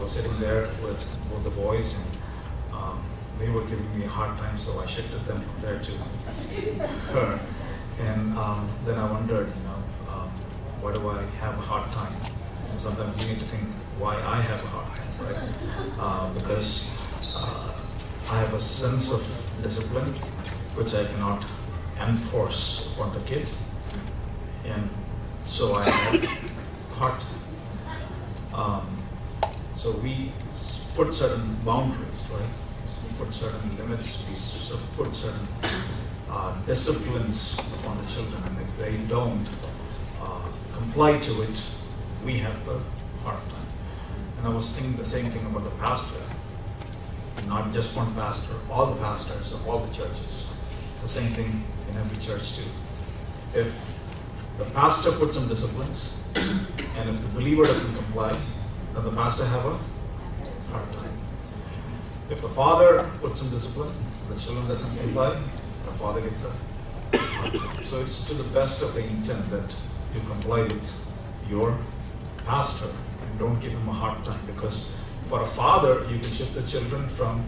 was sitting there with both the boys, and they were giving me a hard time, so I shifted them from there to her. And then I wondered, why do I have a hard time? And sometimes you need to think why I have a hard time, right? Because I have a sense of discipline which I cannot enforce upon the kids, and so I have a hard time. So we put certain boundaries, right? We put certain limits, we put certain disciplines upon the children, and if they don't comply to it, we have a hard time. And I was thinking the same thing about the pastor. Not just one pastor, all the pastors of all the churches. It's the same thing in every church too. If the pastor puts some disciplines, and if the believer doesn't comply, then the pastor have a hard time. If the father puts some discipline, the children doesn't comply, the father gets a hard time. So it's to the best of the intent that you comply with your pastor and don't give him a hard time, because for a father, you can shift the children from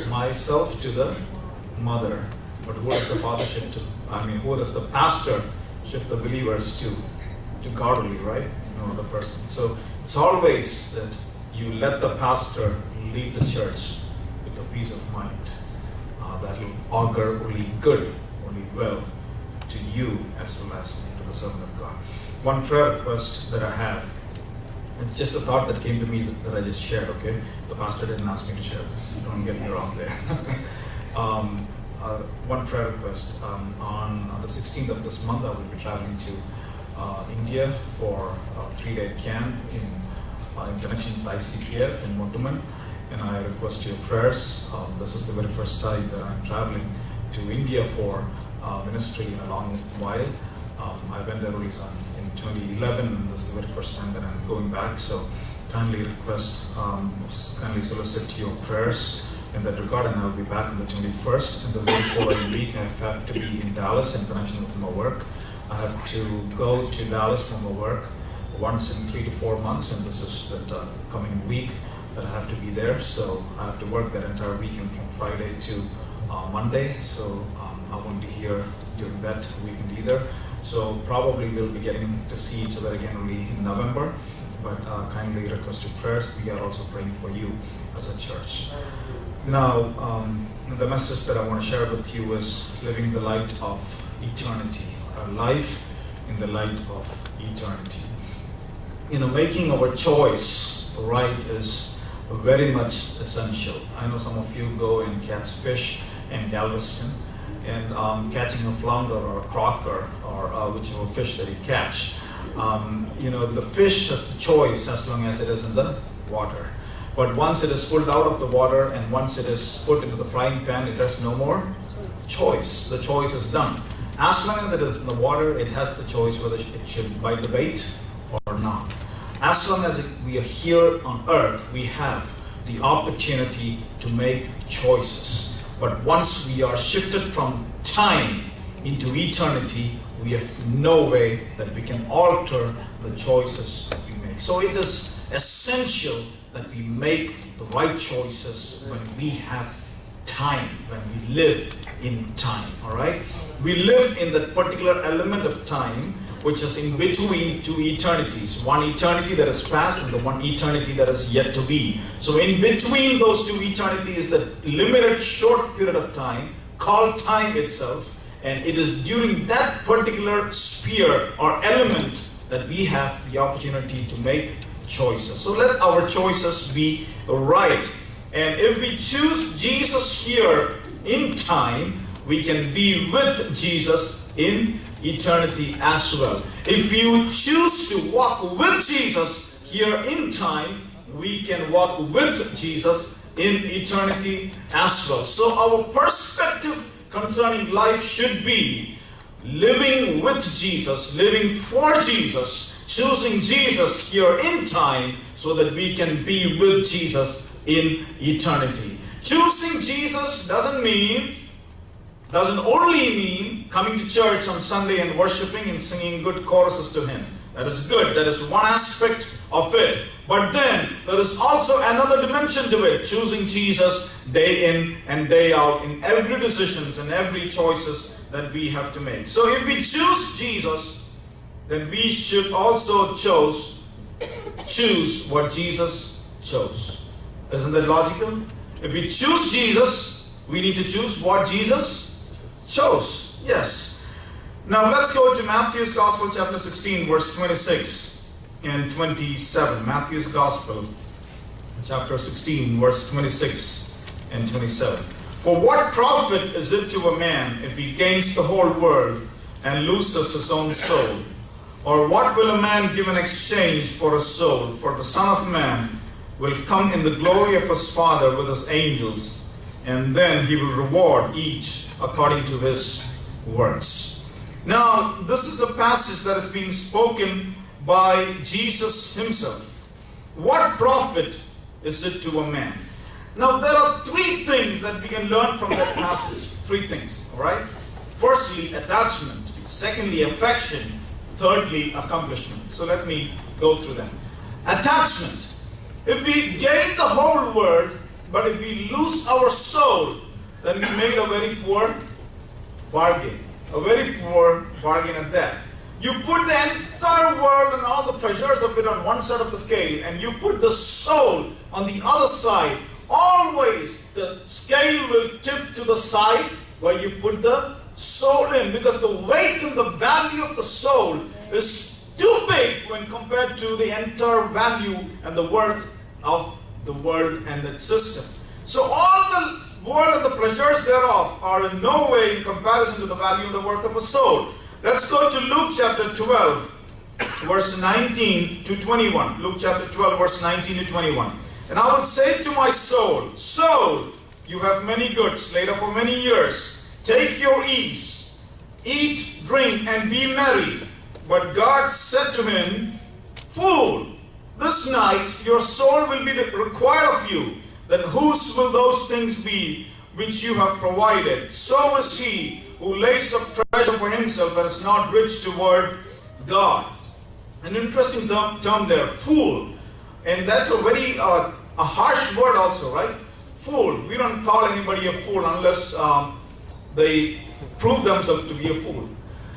myself to the mother. But who does the father shift to? Who does the pastor shift the believers to godly, right? No other person. So it's always that you let the pastor lead the church with a peace of mind that will augur only good, only well to you as well as to the servant of God. One prayer request that I have, it's just a thought that came to me that I just shared, okay? The pastor didn't ask me to share this. Don't get me wrong there. One prayer request. On the 16th of this month, I will be traveling to India for a 3-day camp in connection with ICPF in Montuman. And I request your prayers. This is the very first time that I'm traveling to India for ministry in a long while. I went there only in 2011, and this is the very first time that I'm going back. So kindly kindly solicit your prayers in that regard, and I'll be back on the 21st. And the very following week, I have to be in Dallas in connection with my work. I have to go to Dallas for my work once in 3 to 4 months, and this is the coming week that I have to be there. So I have to work that entire weekend from Friday to Monday. So I won't be here during that weekend either. So probably we'll be getting to see each other again only in November. But kindly request your prayers. We are also praying for you as a church. Now, the message that I want to share with you is living the light of eternity. A life in the light of eternity. Making our choice right is very much essential. I know some of you go and catch fish in Galveston, and catching a flounder or a croaker or whichever fish that you catch. The fish has the choice as long as it is in the water. But once it is pulled out of the water and once it is put into the frying pan, it has no more choice. The choice is done. As long as it is in the water, it has the choice whether it should bite the bait or not. As long as we are here on earth, we have the opportunity to make choices. But once we are shifted from time into eternity, we have no way that we can alter the choices that we make. So it is essential that we make the right choices when we have time, when we live in time, all right? We live in that particular element of time which is in between two eternities. One eternity that is past and the one eternity that is yet to be. So in between those two eternities, the limited short period of time called time itself, and it is during that particular sphere or element that we have the opportunity to make choices. So let our choices be right. And if we choose Jesus here in time, we can be with Jesus in eternity as well. If you choose to walk with Jesus here in time, we can walk with Jesus in eternity as well. So our perspective concerning life should be living with Jesus, living for Jesus, choosing Jesus here in time so that we can be with Jesus in eternity. Choosing Jesus doesn't only mean coming to church on Sunday and worshiping and singing good choruses to Him. That is good. That is one aspect of it. But then there is also another dimension to it. Choosing Jesus day in and day out in every decisions and every choices that we have to make. So if we choose Jesus, then we should also choose what Jesus chose. Isn't that logical? If we choose Jesus, we need to choose what Jesus chose. Yes. Now let's go to Matthew's Gospel chapter 16 verse 26 and 27. Matthew's Gospel chapter 16 verse 26 and 27. For what profit is it to a man if he gains the whole world and loses his own soul? Or what will a man give in exchange for his soul? For the Son of Man will come in the glory of his Father with his angels, and then he will reward each according to his works. Now, this is a passage that is being spoken by Jesus Himself. What profit is it to a man? Now, there are three things that we can learn from that passage. Three things, all right? Firstly, attachment. Secondly, affection. Thirdly, accomplishment. So let me go through them. Attachment. If we gain the whole world, but if we lose our soul, then we made a very poor bargain. A very poor bargain at that. You put the entire world and all the pleasures of it on one side of the scale, and you put the soul on the other side. Always the scale will tip to the side where you put the soul in, because the weight and the value of the soul is too big when compared to the entire value and the worth of the world and its system. So all the world and the pleasures thereof are in no way in comparison to the value and the worth of a soul. Let's go to Luke chapter 12 verse 19 to 21. Luke chapter 12 verse 19 to 21. And I will say to my soul, soul, you have many goods laid up for many years. Take your ease, eat, drink, and be merry. But God said to him, fool, this night your soul will be required of you. Then whose will those things be which you have provided? So is he who lays up treasure for himself and is not rich toward God. An interesting term there, fool. And that's a very a harsh word also, right? Fool. We don't call anybody a fool unless they prove themselves to be a fool.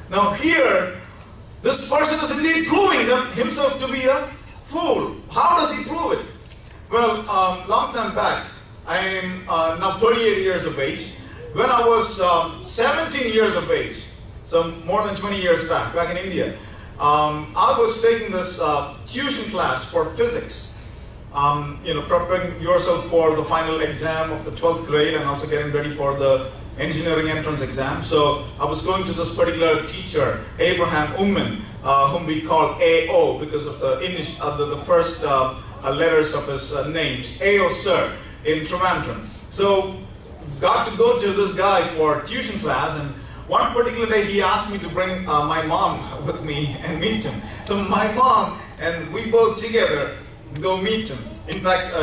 Now here, this person is indeed proving himself to be a fool. How does he prove it? Well, long time back, I am now 38 years of age. When I was 17 years of age, so more than 20 years back in India, I was taking this tuition class for physics. Preparing yourself for the final exam of the 12th grade and also getting ready for the engineering entrance exam. So I was going to this particular teacher, Abraham Umman, whom we call AO because of the first letters of his names, AO Sir, in Trivandrum. So got to go to this guy for tuition class, and one particular day he asked me to bring my mom with me and meet him. So my mom and we both together go meet him. In fact,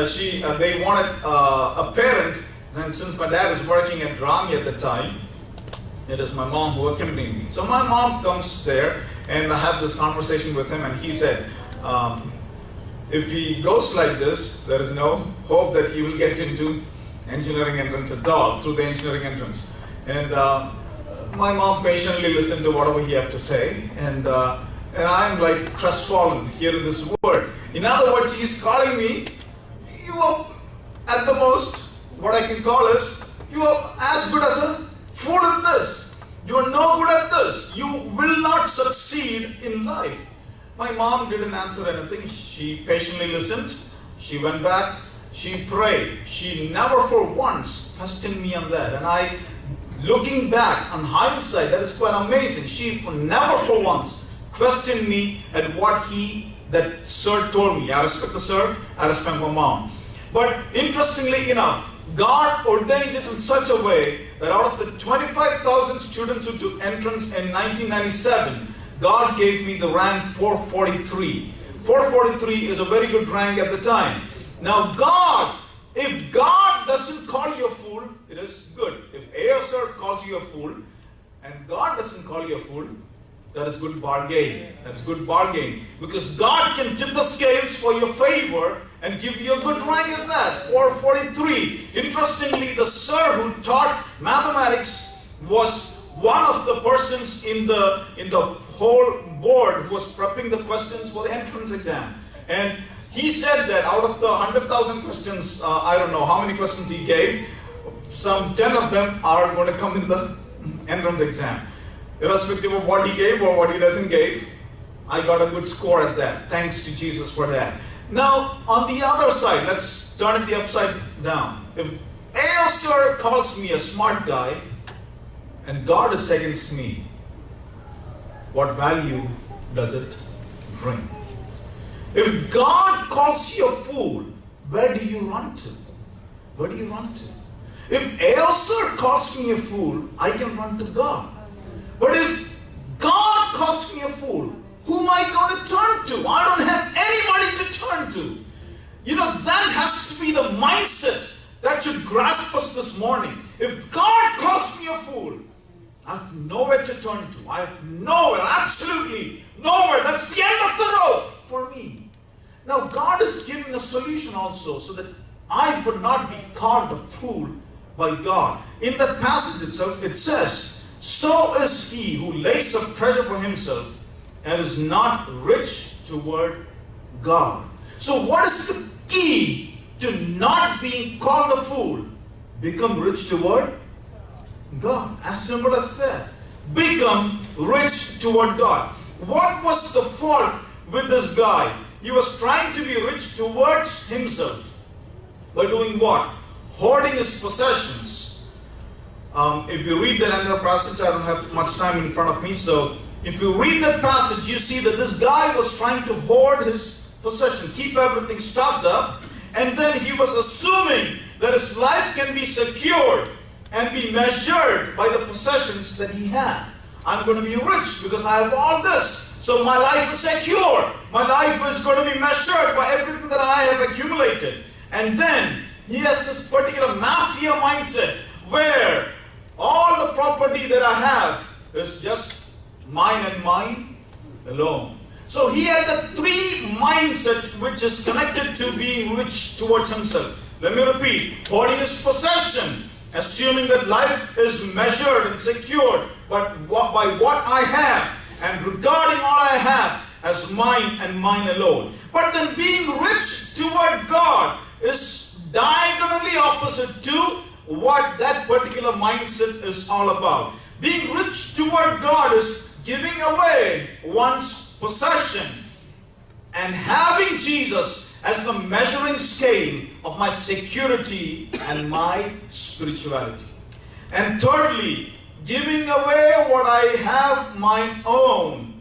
they wanted a parent, and since my dad is working at Rami at the time, it is my mom who accompanied me. So my mom comes there, and I have this conversation with him, and he said, if he goes like this, there is no hope that he will get into engineering entrance at all, through the engineering entrance. And my mom patiently listened to whatever he had to say, and I'm like crestfallen hearing this word. In other words, he's calling me, you are at the most, what I can call is, you are as good as a fool in this. You are no good at this. You will not succeed in life. My mom didn't answer anything. She patiently listened. She went back. She prayed. She never for once questioned me on that. And I, looking back on hindsight, that is quite amazing. She never for once questioned me at what that sir told me. I respect the sir. I respect my mom. But interestingly enough, God ordained it in such a way that out of the 25,000 students who took entrance in 1997, God gave me the rank 443. 443 is a very good rank at the time. Now if God doesn't call you a fool, it is good. If ASR calls you a fool, and God doesn't call you a fool, that is good bargain. That is good bargain. Because God can tip the scales for your favor and give you a good rank at that. 443. Interestingly, the sir who taught mathematics was one of the persons in the whole board who was prepping the questions for the entrance exam. And he said that out of the 100,000 questions, I don't know how many questions he gave, some 10 of them are going to come in the entrance exam. Irrespective of what he gave or what he doesn't give, I got a good score at that. Thanks to Jesus for that. Now, on the other side, let's turn it the upside down. If A sir calls me a smart guy and God is against me, what value does it bring? If God calls you a fool, where do you run to? Where do you run to? If A sir calls me a fool, I can run to God. But if God calls me a fool, who am I going to turn to? I don't have anybody to turn to. You know, that has to be the mindset that should grasp us this morning. If God calls me a fool, I have nowhere to turn to. I have nowhere, absolutely nowhere. That's the end of the road for me. Now, God is giving a solution also so that I would not be called a fool by God. In that passage itself, it says, so is he who lays up treasure for himself and is not rich toward God. So what is the key to not being called a fool? Become rich toward God. As simple as that. Become rich toward God. What was the fault with this guy? He was trying to be rich towards himself. By doing what? Hoarding his possessions. If you read that entire passage, I don't have much time in front of me, so if you read that passage, you see that this guy was trying to hoard his possession, keep everything stocked up, and then he was assuming that his life can be secured and be measured by the possessions that he had. I'm going to be rich because I have all this, so my life is secure. My life is going to be measured by everything that I have accumulated. And then he has this particular mafia mindset where all the property that I have is just mine and mine alone. So he had the three mindset which is connected to being rich towards himself. Let me repeat. Hoarding his possession, assuming that life is measured and secured by what I have, and regarding all I have as mine and mine alone. But then being rich toward God is diagonally opposite to what that particular mindset is all about. Being rich toward God is giving away one's possession and having Jesus as the measuring scale of my security and my spirituality. And thirdly, giving away what I have mine own,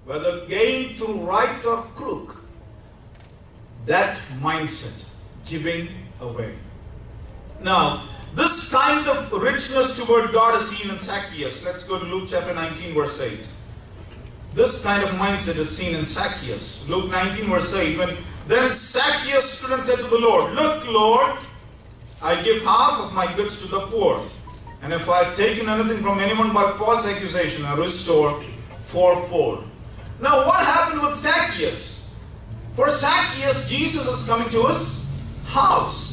whether gained through right or crook. That mindset, giving away. Now, this kind of richness toward God is seen in Zacchaeus. Let's go to Luke chapter 19, verse 8. This kind of mindset is seen in Zacchaeus. Luke 19, verse 8. Then Zacchaeus stood and said to the Lord, look, Lord, I give half of my goods to the poor. And if I have taken anything from anyone by false accusation, I restore fourfold. Now, what happened with Zacchaeus? For Zacchaeus, Jesus is coming to his house.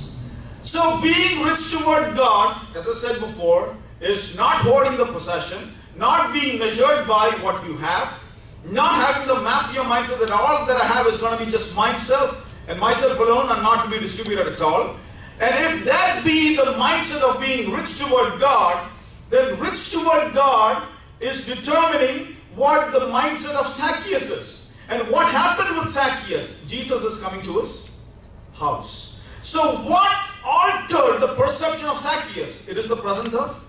So being rich toward God, as I said before, is not hoarding the possession, not being measured by what you have, not having the mafia mindset that all that I have is going to be just myself and myself alone and not to be distributed at all. And if that be the mindset of being rich toward God, then rich toward God is determining what the mindset of Zacchaeus is. And what happened with Zacchaeus? Jesus is coming to his house. So what altered the perception of Zacchaeus? It is the presence of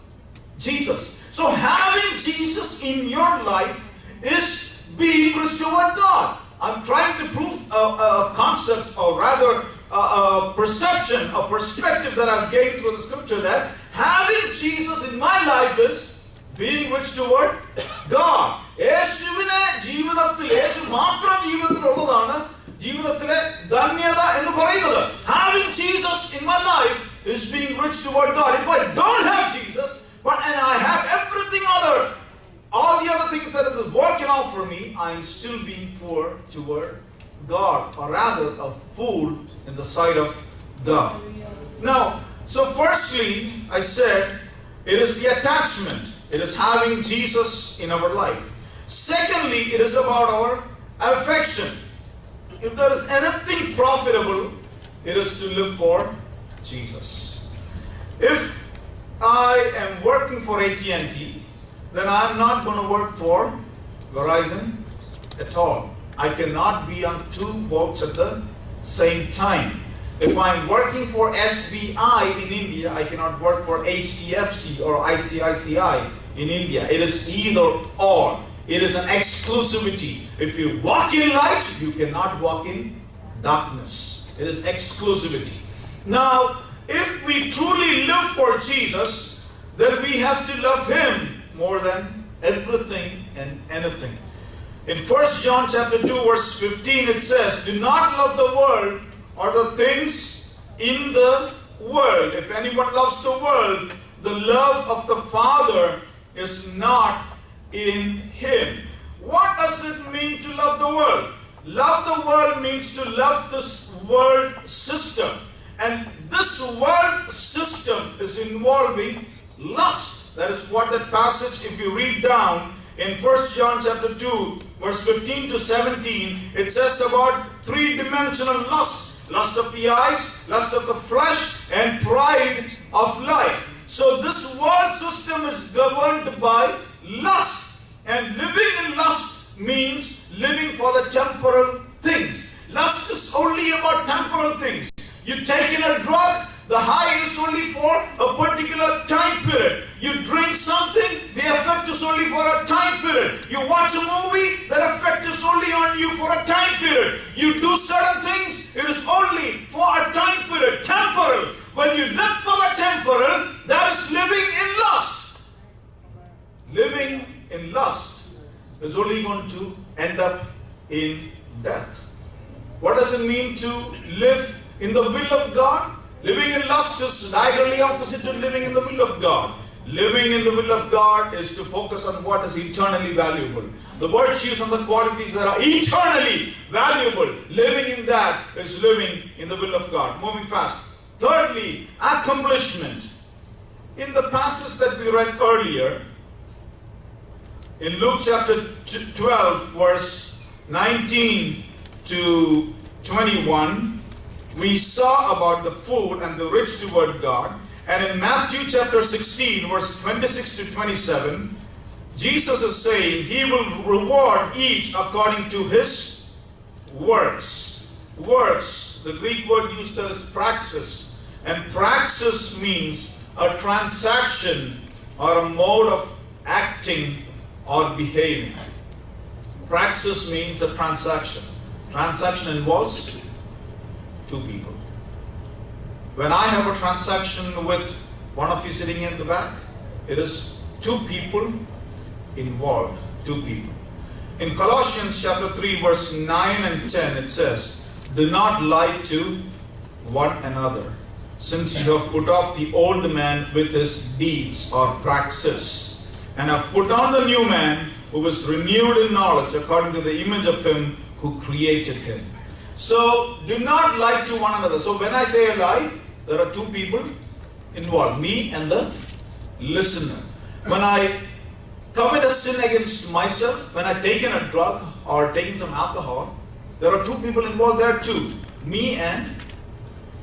Jesus. So having Jesus in your life is being rich toward God. I'm trying to prove a concept, or rather a perception, a perspective that I've gained through the scripture, that having Jesus in my life is being rich toward God. Having Jesus in my life is being rich toward God. If I don't have Jesus, and I have everything other for me, I am still being poor toward God, or rather a fool in the sight of God. Now, so firstly, I said, it is the attachment. It is having Jesus in our life. Secondly, it is about our affection. If there is anything profitable, it is to live for Jesus. If I am working for AT&T, then I am not going to work for Verizon at all. I cannot be on two boats at the same time. If I am working for SBI in India, I cannot work for HDFC or ICICI in India. It is either or. It is an exclusivity. If you walk in light, you cannot walk in darkness. It is exclusivity. Now, if we truly live for Jesus, then we have to love Him more than everything and anything. In 1 John chapter 2 verse 15 it says, do not love the world or the things in the world. If anyone loves the world, the love of the Father is not in him. What does it mean to love the world? Love the world means to love this world system. And this world system is involving lust. That is what that passage, if you read down in 1 John chapter 2, verse 15 to 17, it says about three-dimensional lust. Lust of the eyes, lust of the flesh, and pride of life. So this world system is governed by lust. And living in lust means living for the temporal things. Lust is only about temporal things. You take in a drug, the high is only for a particular time period. You drink something, the effect is only for a time period. You watch a movie, that effect is only on you for a time period. You do certain things, it is only for a time period, temporal. When you live for the temporal, that is living in lust. Living in lust is only going to end up in death. What does it mean to live in the will of God? Living in lust is diagonally opposite to living in the will of God. Living in the will of God is to focus on what is eternally valuable. The virtues and the qualities that are eternally valuable. Living in that is living in the will of God. Moving fast. Thirdly, accomplishment. In the passage that we read earlier, in Luke chapter 12, verse 19 to 21, we saw about the fool and the rich toward God. And in Matthew chapter 16, verse 26 to 27, Jesus is saying He will reward each according to his works. Works, the Greek word used there is praxis. And praxis means a transaction or a mode of acting or behaving. Praxis means a transaction. Transaction involves two people. When I have a transaction with one of you sitting in the back, it is two people involved. Two people. In Colossians chapter 3 verse 9 and 10 it says, do not lie to one another, since you have put off the old man with his deeds or praxis, and have put on the new man who is renewed in knowledge according to the image of him who created him. So, do not lie to one another. So, when I say a lie, there are two people involved, me and the listener. When I commit a sin against myself, when I take in a drug or taking some alcohol, there are two people involved there too, me and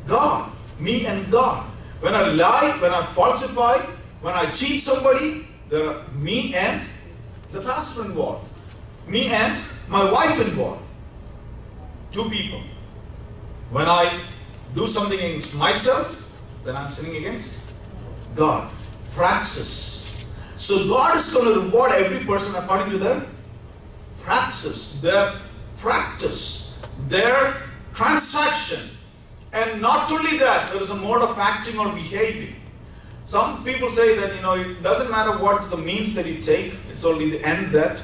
God. Me and God. When I lie, when I falsify, when I cheat somebody, there are me and the pastor involved. Me and my wife involved. Two people. When I do something against myself, then I'm sinning against God. Praxis. So God is going to reward every person according to their praxis, their practice, their transaction. And not only that, there is a mode of acting or behaving. Some people say that, it doesn't matter what's the means that you take, it's only the end that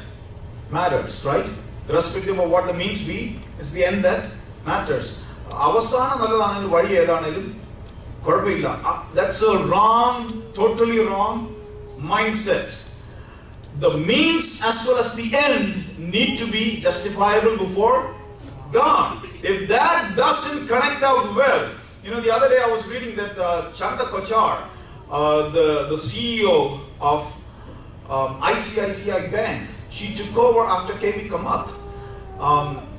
matters, right? Irrespective of what the means be, it's the end that matters. That's a wrong, totally wrong mindset. The means as well as the end need to be justifiable before God. If that doesn't connect out well, the other day I was reading that Chanda Kochar, the CEO of ICICI Bank, she took over after KV Kamath.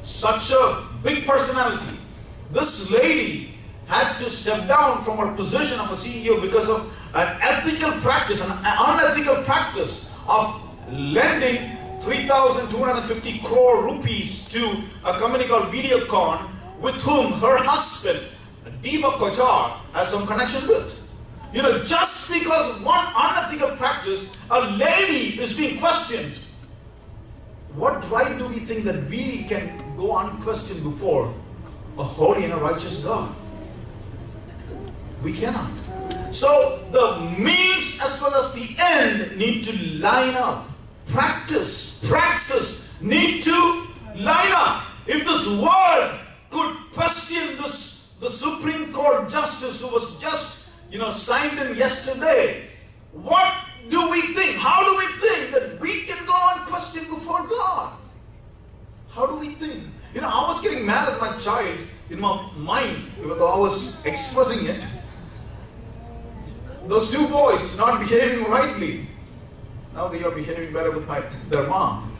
Such a big personality. This lady had to step down from her position of a CEO because of an ethical practice, an unethical practice of lending 3,250 crore rupees to a company called Videocon, with whom her husband, Deepak Kochar, has some connection with. Just because of one unethical practice, a lady is being questioned. What right do we think that we can go unquestioned before a holy and a righteous God? We cannot. So the means as well as the end need to line up. Praxis need to line up. If this world could question the Supreme Court justice who was just signed in yesterday, what do we think? How do we think that we can go unquestioned before God? How do we think? I was getting mad at my child in my mind, even though I was expressing it. Those two boys not behaving rightly. Now they are behaving better with their mom.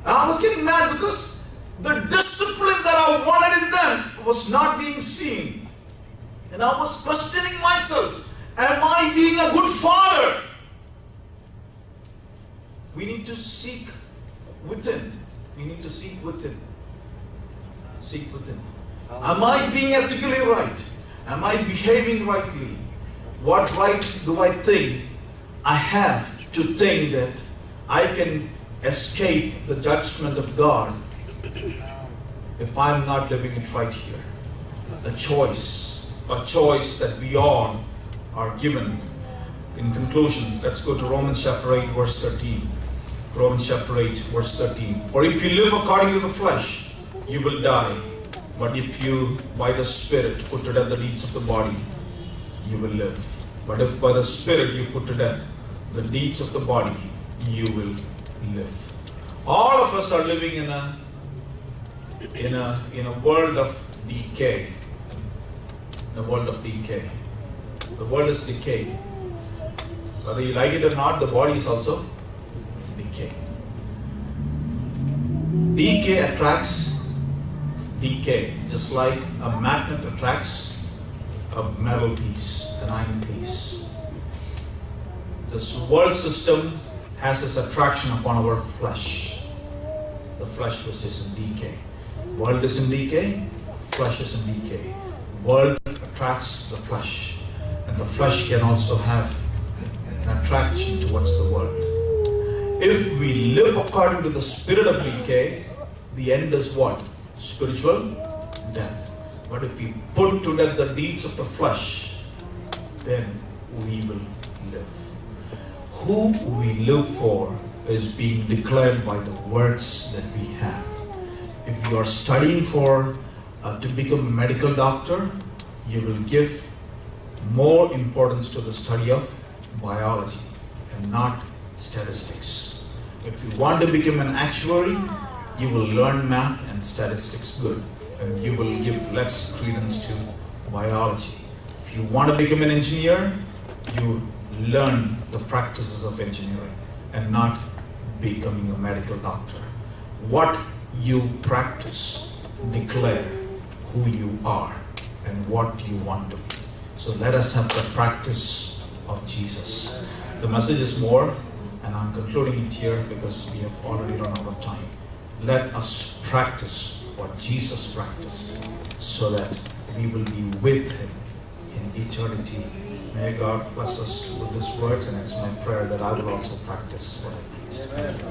And I was getting mad because the discipline that I wanted in them was not being seen. And I was questioning myself. Am I being a good father? We need to seek within. We need to seek within. Seek within. Am I being ethically right? Am I behaving rightly? What right do I think I have to think that I can escape the judgment of God if I'm not living it right here? A choice that we all are given. In conclusion, let's go to Romans chapter 8, verse 13. Romans chapter 8, verse 13. For if you live according to the flesh, you will die. But if you, by the Spirit, put to death the deeds of the body, you will live. But if by the Spirit you put to death the deeds of the body, you will live. All of us are living in a world of decay. In a world of decay. The world is decaying. Whether you like it or not, the body is also decay. Decay attracts decay, just like a magnet attracts a metal piece, an iron piece. This world system has this attraction upon our flesh. The flesh which is in decay. World is in decay, flesh is in decay. World attracts the flesh, and the flesh can also have an attraction towards the world. If we live according to the spirit of decay, the end is what? Spiritual death. But if we put to death the deeds of the flesh, then we will live. Who we live for is being declared by the words that we have. If you are studying to become a medical doctor, you will give more importance to the study of biology and not statistics. If you want to become an actuary, you will learn math and statistics good, and you will give less credence to biology. If you want to become an engineer, you learn the practices of engineering and not becoming a medical doctor. What you practice declare who you are and what you want to be. So let us have the practice of Jesus. The message is more, and I'm concluding it here because we have already run out of time. Let us practice what Jesus practiced so that we will be with Him in eternity. May God bless us with His words, and it's my prayer that I will also practice what I preached. Thank you.